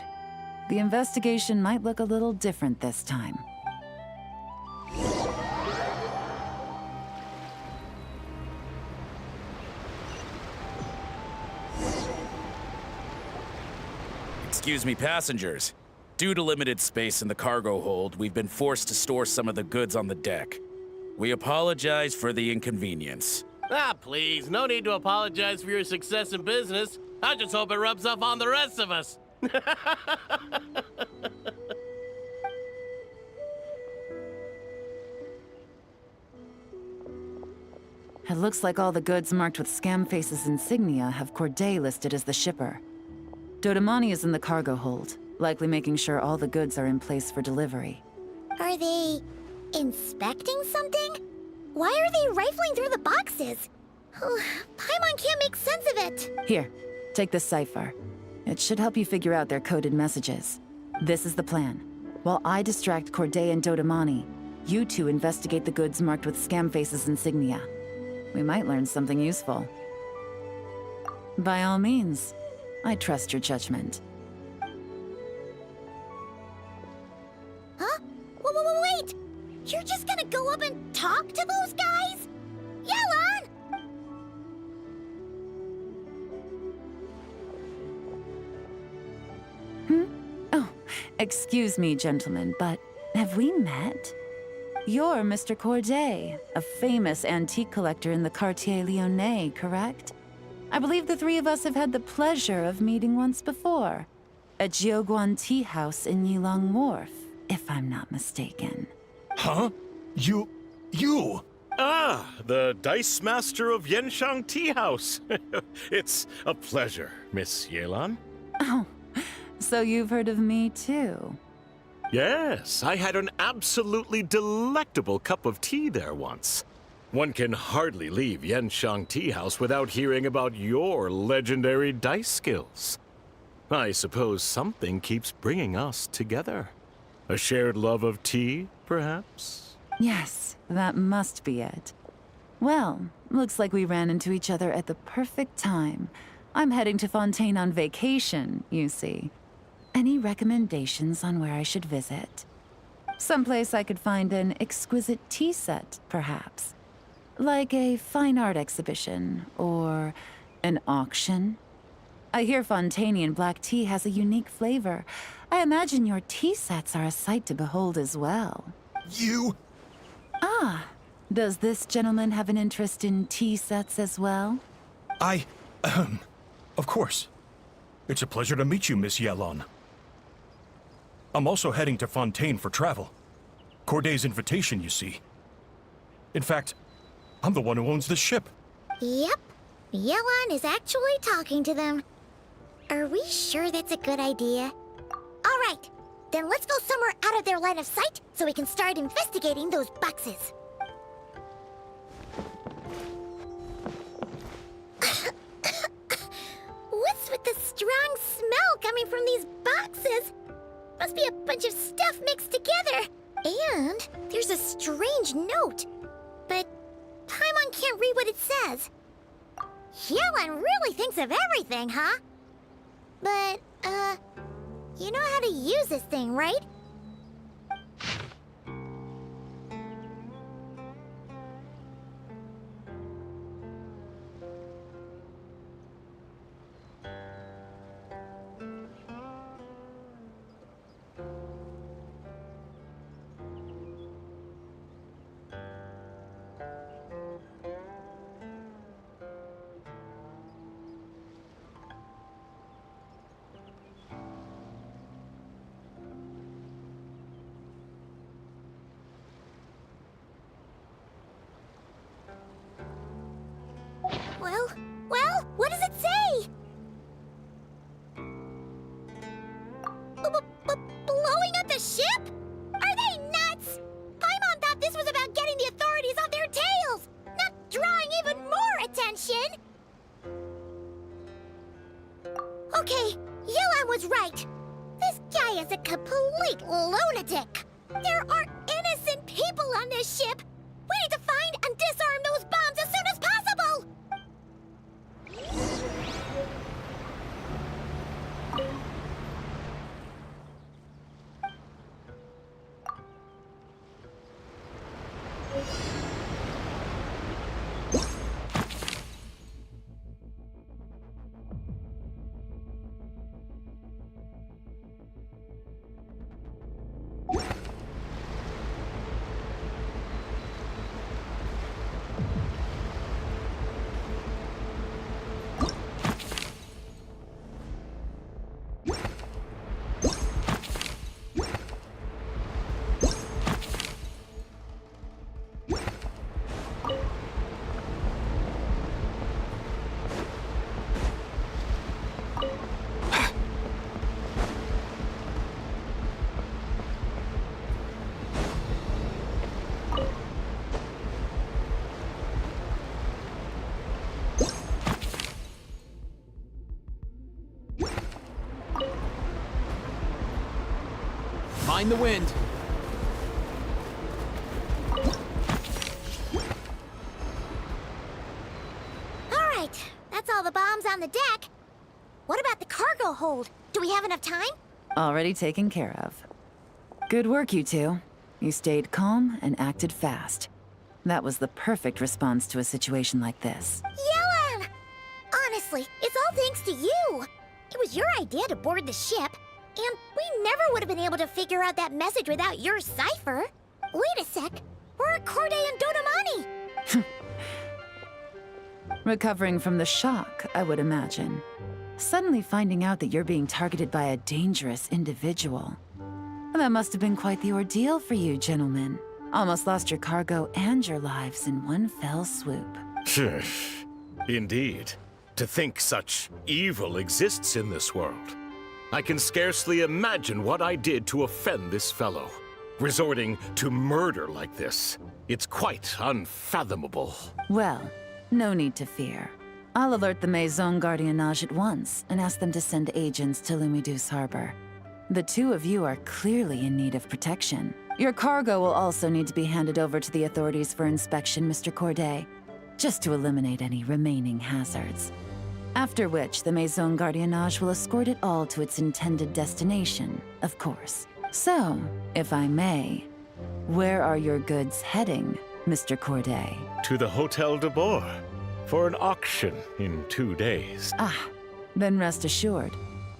The investigation might look a little different this time. Excuse me, passengers. Due to limited space in the cargo hold, we've been forced to store some of the goods on the deck. We apologize for the inconvenience. Ah, please, no need to apologize for your success in business. I just hope it rubs off on the rest of us. It looks like all the goods marked with Scamface's insignia have Corday listed as the shipper. Dodamani is in the cargo hold, likely making sure all the goods are in place for delivery. Are they inspecting something? Why are they rifling through the boxes? Paimon can't make sense of it. Here, take this cipher. It should help you figure out their coded messages. This is the plan. While I distract Corday and Dodamani, you two investigate the goods marked with Scamface's insignia. We might learn something useful. By all means, I trust your judgment. Huh? Wait! You're just gonna go up and talk to those guys? Yelan! Oh, excuse me, gentlemen, but have we met? You're Mr. Corday, a famous antique collector in the Quartier Lyonnais, correct? I believe the three of us have had the pleasure of meeting once before. At Jiuguan Tea House in Yilong Wharf, if I'm not mistaken. Huh? You... Ah, the Dice Master of Yenshang Tea House. It's a pleasure, Miss Yelan. Oh, so you've heard of me too? Yes, I had an absolutely delectable cup of tea there once. One can hardly leave Yenshang Tea House without hearing about your legendary dice skills. I suppose something keeps bringing us together. A shared love of tea, perhaps? Yes, that must be it. Well, looks like we ran into each other at the perfect time. I'm heading to Fontaine on vacation, you see. Any recommendations on where I should visit? Someplace I could find an exquisite tea set, perhaps. Like a fine art exhibition, or an auction. I hear Fontainian black tea has a unique flavor. I imagine your tea sets are a sight to behold as well. You... Ah, does this gentleman have an interest in tea sets as well? Of course. It's a pleasure to meet you, Miss Yelan. I'm also heading to Fontaine for travel. Corday's invitation, you see. In fact, I'm the one who owns this ship. Yep. Yelan is actually talking to them. Are we sure that's a good idea? All right. Then let's go somewhere out of their line of sight so we can start investigating those boxes. What's with the strong smell coming from these boxes? Must be a bunch of stuff mixed together. And there's a strange note. But Paimon can't read what it says. Yelan really thinks of everything, huh? But, you know how to use this thing, right? Blowing up the ship? Are they nuts? Paimon thought this was about getting the authorities off their tails, not drawing even more attention. Okay, Yelan was right. This guy is a complete lunatic. There are innocent people on this ship. We need to find and disarm those bombs as soon as possible! Mind the wind. Alright, that's all the bombs on the deck. What about the cargo hold? Do we have enough time? Already taken care of. Good work, you two. You stayed calm and acted fast. That was the perfect response to a situation like this. Yelan! Honestly, it's all thanks to you. It was your idea to board the ship, and we never would have been able to figure out that message without your cipher. Wait a sec. We're at Corday and Dodamani. Recovering from the shock, I would imagine. Suddenly finding out that you're being targeted by a dangerous individual. That must have been quite the ordeal for you, gentlemen. Almost lost your cargo and your lives in one fell swoop. Indeed. To think such evil exists in this world. I can scarcely imagine what I did to offend this fellow. Resorting to murder like this. It's quite unfathomable. Well, no need to fear. I'll alert the Maison Gardiennage at once and ask them to send agents to Lumidus Harbor. The two of you are clearly in need of protection. Your cargo will also need to be handed over to the authorities for inspection, Mr. Corday, just to eliminate any remaining hazards. After which, the Maison Gardiennage will escort it all to its intended destination, of course. So, if I may, where are your goods heading, Mr. Corday? To the Hotel de Boer for an auction in 2 days. Ah, then rest assured.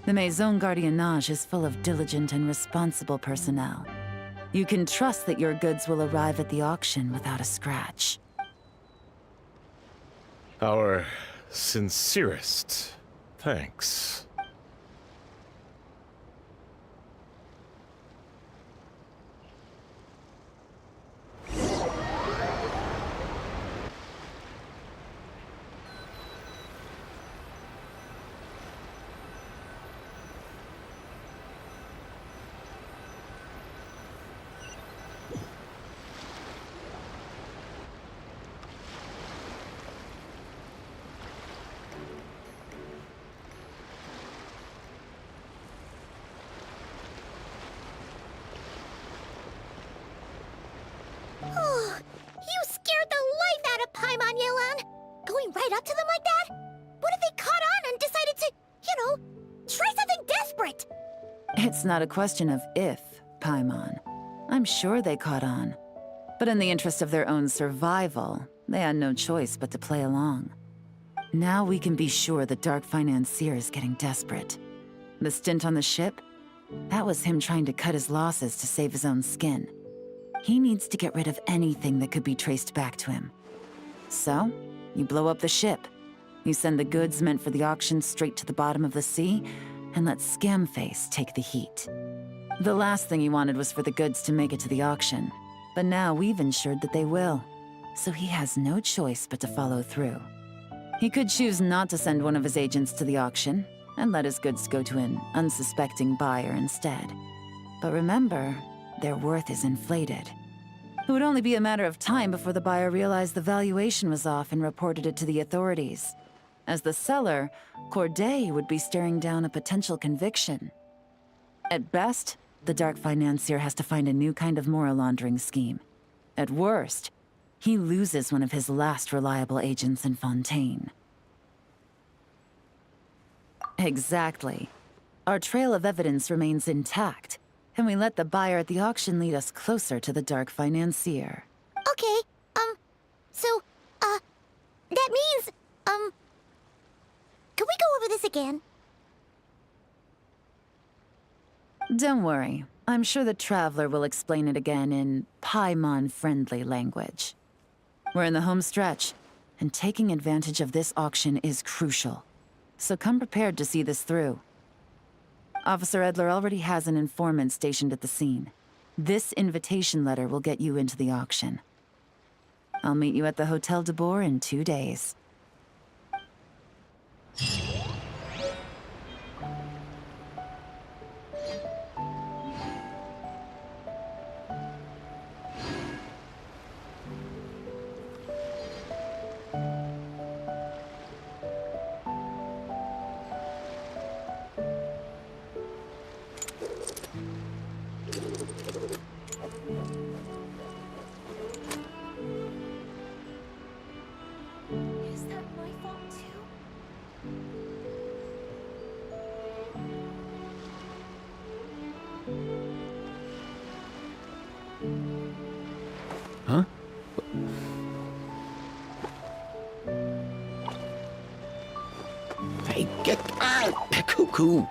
The Maison Gardiennage is full of diligent and responsible personnel. You can trust that your goods will arrive at the auction without a scratch. Our sincerest thanks. Oh, you scared the life out of Paimon, Yelan. Going right up to them like that? What if they caught on and decided to, try something desperate? It's not a question of if, Paimon. I'm sure they caught on. But in the interest of their own survival, they had no choice but to play along. Now we can be sure the Dark Financier is getting desperate. The stint on the ship? That was him trying to cut his losses to save his own skin. He needs to get rid of anything that could be traced back to him. So, you blow up the ship. You send the goods meant for the auction straight to the bottom of the sea, and let Scamface take the heat. The last thing he wanted was for the goods to make it to the auction, but now we've ensured that they will, so he has no choice but to follow through. He could choose not to send one of his agents to the auction, and let his goods go to an unsuspecting buyer instead. But remember, their worth is inflated. It would only be a matter of time before the buyer realized the valuation was off and reported it to the authorities. As the seller, Corday would be staring down a potential conviction. At best, the dark financier has to find a new kind of moral laundering scheme. At worst, he loses one of his last reliable agents in Fontaine. Exactly. Our trail of evidence remains intact, and we let the buyer at the auction lead us closer to the dark financier. Okay, so, that means, can we go over this again? Don't worry. I'm sure the Traveler will explain it again in Paimon-friendly language. We're in the home stretch, and taking advantage of this auction is crucial. So come prepared to see this through. Officer Edler already has an informant stationed at the scene. This invitation letter will get you into the auction. I'll meet you at the Hotel de Boer in 2 days. Is that my fault too? Huh? Hey, get out! Cuckoo!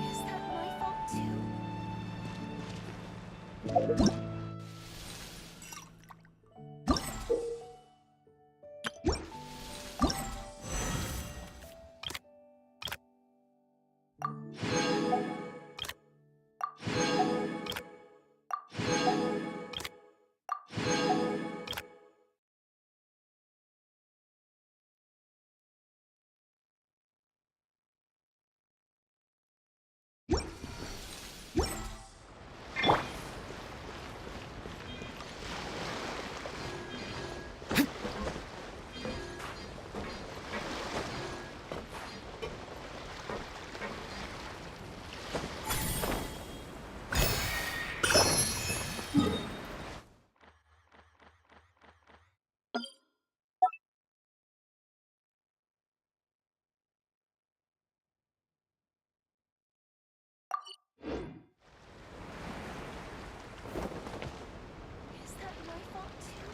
Is that my fault too? Is that my fault too?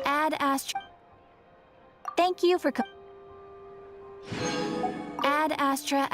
Ad Astra. Thank you for Ad Astra.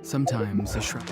Sometimes a shrub.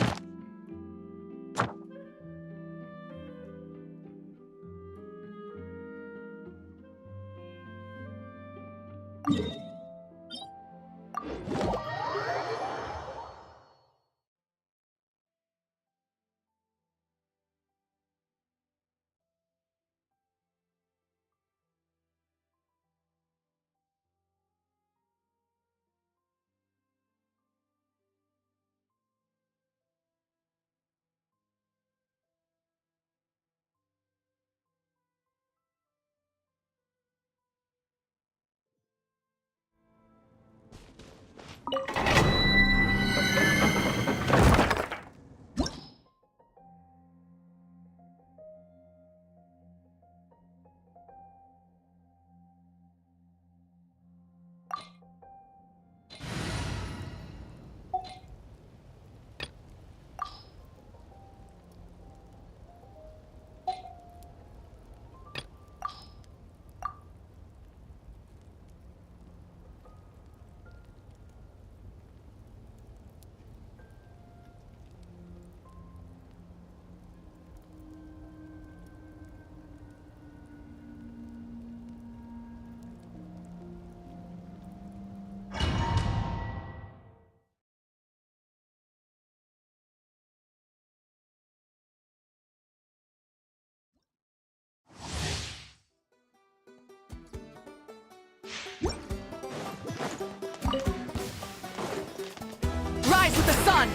Rise with the sun!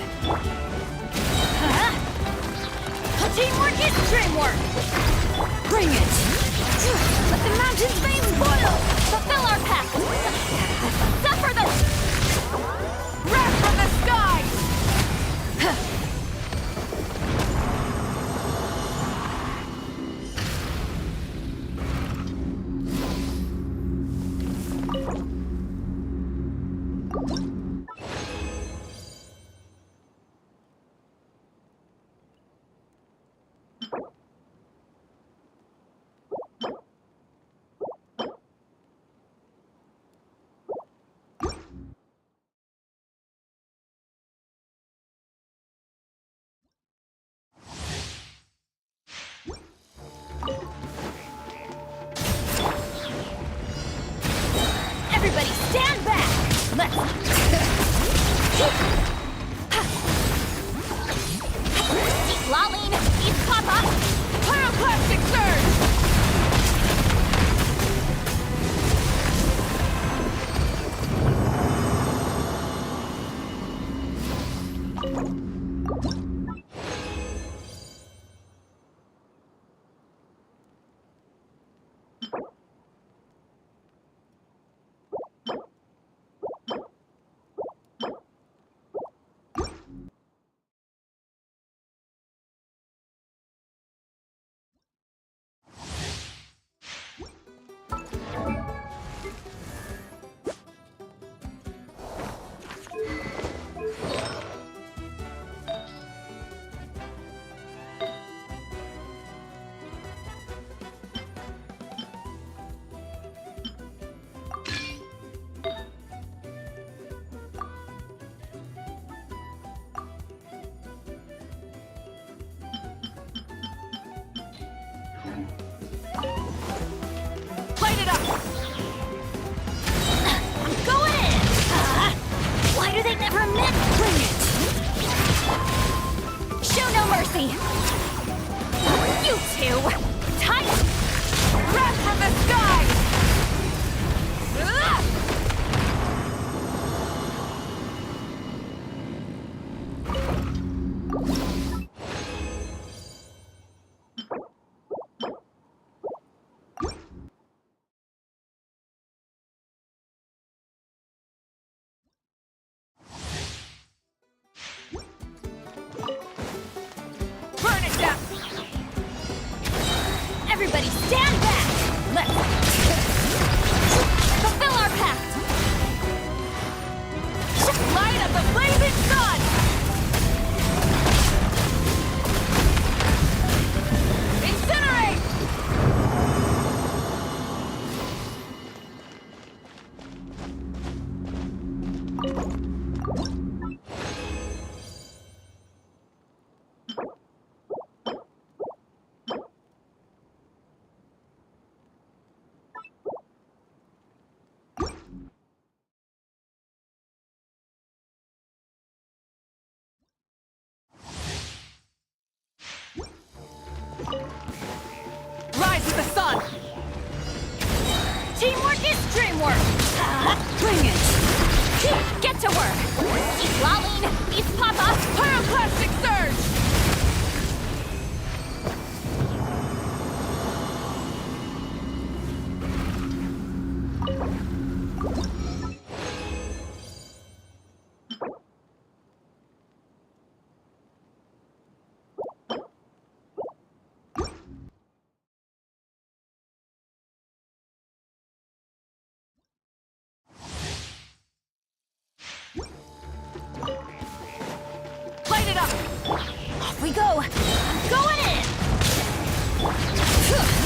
Teamwork is dreamwork! Bring it! Let the mountain's veins boil! Fulfill our path! Suffer the... Wrath from the skies! Everybody stand back! Let's... Deep lolling! East papa! Pyroclastic surge! mercy! You two! Tight! Breath from the sky! Ugh! Burn it down! Everybody stand back! Let's fulfill our pact! Light up the blazing sun! Incinerate! Rise with the sun! Teamwork is dreamwork! Bring it! Get to work! Keep lolling! East Papa! Pyroclastic surge! Light it up! Off we go! I'm going in!